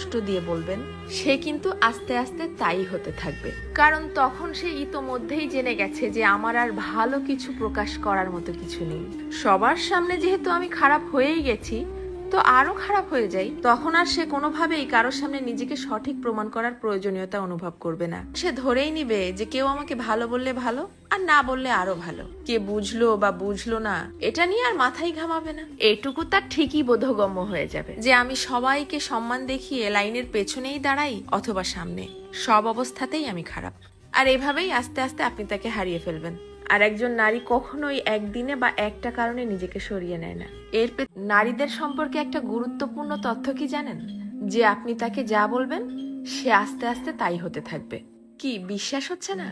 কষ্ট দিয়ে বলবেন, সে কিন্তু আস্তে আস্তে তাই হতে থাকবে। কারণ তখন সে ইতোমধ্যেই জেনে গেছে যে আমার আর ভালো কিছু প্রকাশ করার মতো কিছু নেই। সবার সামনে যেহেতু আমি খারাপ হয়েই গেছি, তো আরো খারাপ হয়ে যাই, তখন আর সে কোনোভাবেই কারোর সামনে নিজেকে সঠিক প্রমাণ করার প্রয়োজনীয়তা অনুভব করবে না। সে ধরেই নিবে যে কেউ আমাকে ভালো বললে ভালো, আর না বললে আরো ভালো। কে বুঝলো বা বুঝলো না এটা নিয়ে আর মাথায় ঘামাবে না। এটুকু তার ঠিকই বোধগম্য হয়ে যাবে যে আমি সবাইকে সম্মান দেখিয়ে লাইনের পেছনেই দাঁড়াই অথবা সামনে, সব অবস্থাতেই আমি খারাপ। আর এভাবেই আস্তে আস্তে আপনি তাকে হারিয়ে ফেলবেন। আর একজন নারী কখনোই একদিনে বা একটা কারণে নিজেকে সরিয়ে নেয় না। নারীদের সম্পর্কে একটা গুরুত্বপূর্ণ তথ্য কি জানেন? যে আপনি তাকে যা বলবেন সে আস্তে আস্তে তাই হতে থাকবে। কি বিশ্বাস হচ্ছে না?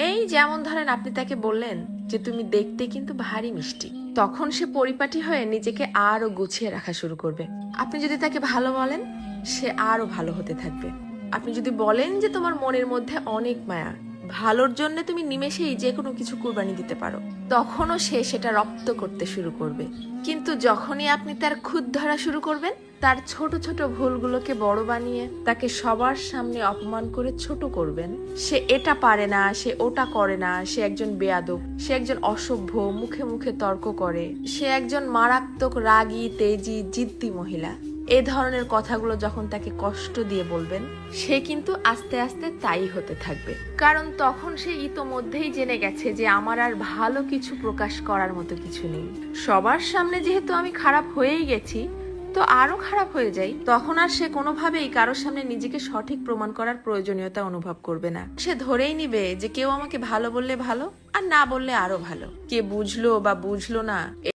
এই যেমন ধরেন আপনি তাকে বললেন যে তুমি দেখতে কিন্তু ভারী মিষ্টি, তখন সে পরিপাটি হয়ে নিজেকে আরো গুছিয়ে রাখা শুরু করবে। আপনি যদি তাকে ভালো বলেন, সে আরো ভালো হতে থাকবে। আপনি যদি বলেন যে তোমার মনের মধ্যে অনেক মায়া, ভালোর জন্য তুমি নিমেষেই যে কোনো কিছু কুরবানি দিতে পারো, তখনও সে সেটা রপ্ত করতে শুরু করবে। কিন্তু যখনই আপনি তার খুঁত ধরা শুরু করবেন, তার ছোট ছোট ভুলগুলোকে বড় বানিয়ে তাকে সবার সামনে অপমান করে ছোট করবেন, সে এটা পারে না, সে ওটা করে না, সে একজন বেয়াদব, সে একজন অসভ্য, মুখে মুখে তর্ক করে, সে একজন মারাত্মক রাগী, তেজি, জিদ্দি মহিলা, এ ধরনের কথাগুলো যখন তাকে কষ্ট দিয়ে বলবেন, সে কিন্তু আস্তে আস্তে তাই হতে থাকবে। কারণ তখন সে ইতোমধ্যেই জেনে গেছে যে আমার আর ভালো কিছু প্রকাশ করার মতো কিছু নেই। সবার সামনে যেহেতু আমি খারাপ হয়েই গেছি, তো আরো খারাপ হয়ে যাই, তখন আর সে কোনোভাবেই কারোর সামনে নিজেকে সঠিক প্রমাণ করার প্রয়োজনীয়তা অনুভব করবে না। সে ধরেই নিবে যে কেউ আমাকে ভালো বললে ভালো, আর না বললে আরো ভালো। কে বুঝলো বা বুঝলো না